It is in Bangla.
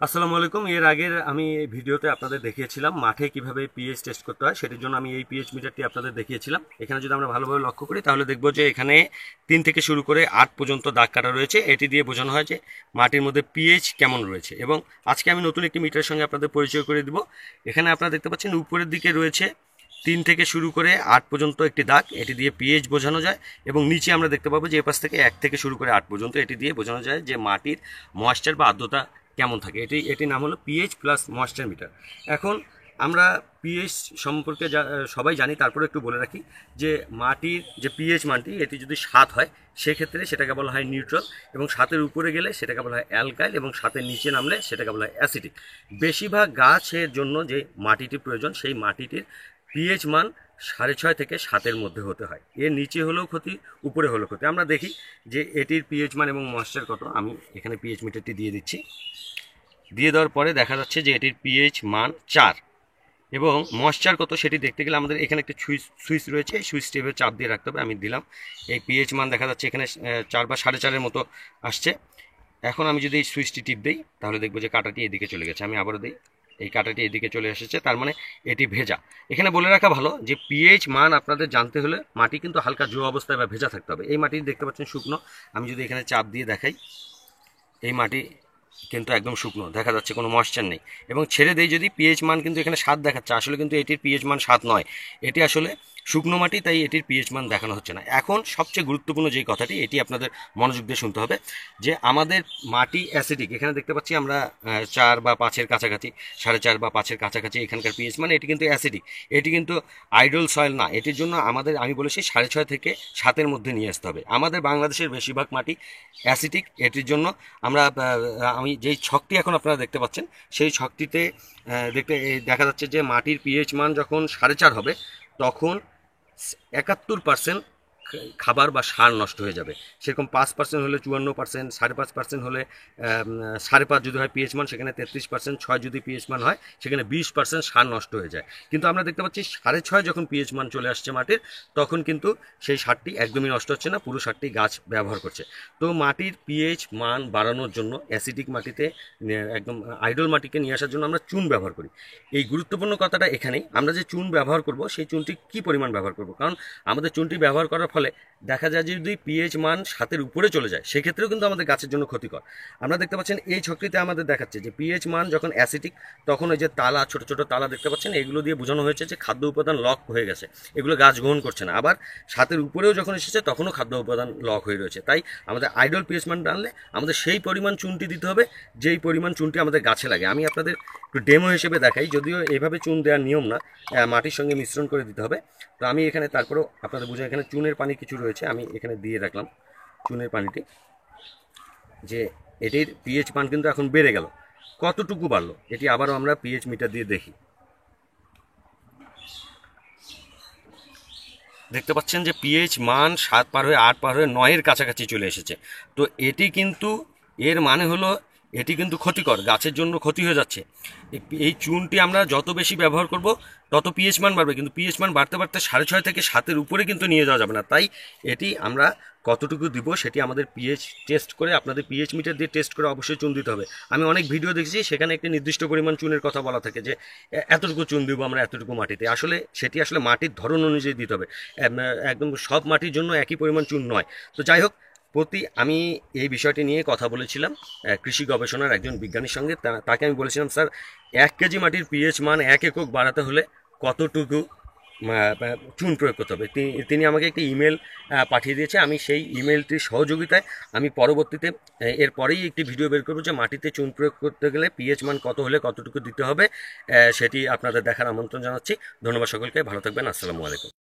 আসসালামু আলাইকুম। এর আগের আমি এই ভিডিওতে আপনাদের দেখিয়েছিলাম মাঠে কিভাবে পিএইচ টেস্ট করতে হয়, সেটির জন্য আমি এই পিএইচ মিটারটি আপনাদের দেখিয়েছিলাম। এখানে যদি আমরা ভালোভাবে লক্ষ্য করি তাহলে দেখব যে এখানে 3 থেকে শুরু করে 8 পর্যন্ত দাগ কাটা রয়েছে। এটি দিয়ে বোঝানো হয় যে মাটির মধ্যে পিএইচ কেমন রয়েছে। এবং আজকে আমি নতুন একটি মিটারের সঙ্গে আপনাদের পরিচয় করে দিব। এখানে আপনারা দেখতে পাচ্ছেন উপরের দিকে রয়েছে 3 থেকে শুরু করে 8 পর্যন্ত একটি দাগ, এটি দিয়ে পিএইচ বোঝানো যায়। এবং নিচে আমরা দেখতে পাবো যে এ পাশ থেকে 1 থেকে শুরু করে 8 পর্যন্ত, এটি দিয়ে বোঝানো যায় যে মাটির ময়েশ্চার বা আর্দ্রতা কেমন থাকে। এটির নাম হলো পিএইচ প্লাস ময়েশ্চার মিটার। এখন আমরা পিএইচ সম্পর্কে সবাই জানি, তারপরে একটু বলে রাখি যে মাটির যে পিএইচ মানটি এটি যদি 7 হয় সেক্ষেত্রে সেটাকে বলা হয় নিউট্রাল, এবং 7-এর উপরে গেলে সেটাকে বলা হয় অ্যালকাইল, এবং 7-এর নিচে নামলে সেটাকে বলা হয় অ্যাসিডিক। বেশিরভাগ গাছের জন্য যে মাটিটি প্রয়োজন সেই মাটিটির পিএইচ মান 6.5 থেকে 7-এর মধ্যে হতে হয়। এর নিচে হলেও ক্ষতি, উপরে হলেও ক্ষতি। আমরা দেখি যে এটির পিএইচ মান এবং ময়েশ্চার কত। আমি এখানে পিএইচ মিটারটি দিয়ে দিচ্ছি। দিয়ে দেওয়ার পরে দেখা যাচ্ছে যে এটির পিএইচ মান 4 এবং ময়েশ্চার কত সেটি দেখতে গেলে আমাদের এখানে একটি সুইচ রয়েছে, এই সুইচ টেপে চাপ দিয়ে রাখতে হবে। আমি দিলাম, এই পিএইচ মান দেখা যাচ্ছে এখানে 4 বা 4.5-এর মতো আসছে। এখন আমি যদি এই সুইচটি টিপ দিই তাহলে দেখবো যে কাঁটাটি এদিকে চলে গেছে। আমি আবারও দিই, এই কাঁটাটি এদিকে চলে এসেছে, তার মানে এটি ভেজা। এখানে বলে রাখা ভালো যে পিএইচ মান আপনাদের জানতে হলে মাটি কিন্তু হালকা জো অবস্থায় বা ভেজা থাকতে হবে। এই মাটি দেখতে পাচ্ছেন শুকনো, আমি যদি এখানে চাপ দিয়ে দেখাই, এই মাটি কিন্তু একদম শুকনো, দেখা যাচ্ছে কোনো ময়েশ্চার নেই। এবং ছেড়ে দেই যদি, পিএইচ মান কিন্তু এখানে 7 দেখাচ্ছে, আসলে কিন্তু এটির পিএইচ মান 7 নয়, এটি আসলে শুকনো মাটি, তাই এটির পিএইচ মান দেখানো হচ্ছে না। এখন সবচেয়ে গুরুত্বপূর্ণ যেই কথাটি, এটি আপনাদের মনোযোগ দিয়ে শুনতে হবে যে আমাদের মাটি অ্যাসিডিক। এখানে দেখতে পাচ্ছি আমরা 4 বা 5-এর কাছাকাছি, 4.5 বা 5-এর কাছাকাছি এখানকার পিএইচ মানে, এটি কিন্তু অ্যাসিডিক, এটি কিন্তু আইডল সয়েল না। এটির জন্য আমাদের, আমি বলেছি 6.5 থেকে 7-এর মধ্যে নিয়ে আসতে হবে। আমাদের বাংলাদেশের বেশিরভাগ মাটি অ্যাসিডিক। এটির জন্য আমরা আমি যেই ছকটি এখন আপনারা দেখতে পাচ্ছেন সেই ছকটিতে দেখা যাচ্ছে যে মাটির পিএইচ মান যখন 4.5 হবে তখন 71% খাবার বা সার নষ্ট হয়ে যাবে। সেরকম 5% হলে 54%, 5.5% হলে 5.5 যদি হয় পিএইচ মান, সেখানে 33%, 6 যদি পিএইচ মান হয় সেখানে 20% সার নষ্ট হয়ে যায়। কিন্তু আমরা দেখতে পাচ্ছি 6.5 যখন পিএইচ মান চলে আসছে মাটির, তখন কিন্তু সেই সারটি একদমই নষ্ট হচ্ছে না, পুরো সারটি গাছ ব্যবহার করছে। তো মাটির পিএইচ মান বাড়ানোর জন্য অ্যাসিডিক মাটিতে একদম আইডল মাটিকে নিয়ে আসার জন্য আমরা চুন ব্যবহার করি। এই গুরুত্বপূর্ণ কথাটা এখানেই, আমরা যে চুন ব্যবহার করব সেই চুনটি কী পরিমাণ ব্যবহার করব। কারণ আমাদের চুনটি ব্যবহার করার ফলে দেখা যায় যে যদি পিএইচ মান 7-এর উপরে চলে যায় সেক্ষেত্রেও কিন্তু আমাদের গাছের জন্য ক্ষতিকর। আমরা দেখতে পাচ্ছেন এই ছকটিতে আমাদের দেখাচ্ছে যে পিএইচ মান যখন অ্যাসিডিক, তখন ওই যে তালা, ছোট ছোট তালা দেখতে পাচ্ছেন, এগুলো দিয়ে বোঝানো হয়েছে যে খাদ্য উপাদান লক হয়ে গেছে, এগুলো গাছ গ্রহণ করছে না। আবার 7-এর উপরেও যখন এসেছে তখনও খাদ্য উপাদান লক হয়ে রয়েছে। তাই আমাদের আইডল পিএইচ মান টানলে আমাদের সেই পরিমাণ চুনটি দিতে হবে যেই পরিমাণ চুনটি আমাদের গাছে লাগে। আমি আপনাদের একটু ডেমো হিসেবে দেখাই, যদিও এভাবে চুন দেওয়ার নিয়ম না, মাটির সঙ্গে মিশ্রণ করে দিতে হবে। তো আমি এখানে তারপরেও আপনাদের বুঝে, এখানে চুনের পানি কিছু রয়েছে, আমি এখানে দিয়ে রাখলাম চুনের পানিটি, যে এটির পিএইচ মান কিন্তু এখন বেড়ে গেল। কতটুকু বাড়লো এটি আবারও আমরা পিএইচ মিটার দিয়ে দেখি। দেখতে পাচ্ছেন যে পিএইচ মান 7 পার হয়ে 8 পার হয়ে 9-এর কাছাকাছি চলে এসেছে। তো এটি কিন্তু, এর মানে হলো এটি কিন্তু ক্ষতিকর, গাছের জন্য ক্ষতি হয়ে যাচ্ছে। এই চুনটি আমরা যত বেশি ব্যবহার করব তত পিএইচ মান বাড়বে, কিন্তু পিএইচ মান বাড়তে বাড়তে 6.5 থেকে 7-এর উপরে কিন্তু নিয়ে যাওয়া যাবে না। তাই এটি আমরা কতটুকু দিব সেটি আমাদের পিএইচ টেস্ট করে, আপনাদের পিএইচ মিটার দিয়ে টেস্ট করে অবশ্যই চুন দিতে হবে। আমি অনেক ভিডিও দেখেছি সেখানে একটি নির্দিষ্ট পরিমাণ চুনের কথা বলা থাকে যে এতটুকু চুন দিব আমরা এতটুকু মাটিতে। আসলে সেটি আসলে মাটির ধরন অনুযায়ী দিতে হবে, একদম সব মাটির জন্য একই পরিমাণ চুন নয়। তো যাই হোক, আমি এই বিষয়টি নিয়ে কথা বলেছিলাম কৃষি গবেষণার একজন বিজ্ঞানীর সঙ্গে। তাকে আমি বলেছিলাম, স্যার 1 কেজি মাটির পিএইচ মান 1 একক বাড়াতে হলে কতটুকু চুন প্রয়োগ করতে হবে। তিনি আমাকে একটি ইমেল পাঠিয়ে দিয়েছে। আমি সেই ইমেলটির সহযোগিতায় আমি পরবর্তীতে এরপরেই একটি ভিডিও বের করবো যে মাটিতে চুন প্রয়োগ করতে গেলে পিএইচ মান কত হলে কতটুকু দিতে হবে, সেটি আপনাদের দেখার আমন্ত্রণ জানাচ্ছি। ধন্যবাদ সকলকে, ভালো থাকবেন, আসসালামু আলাইকুম।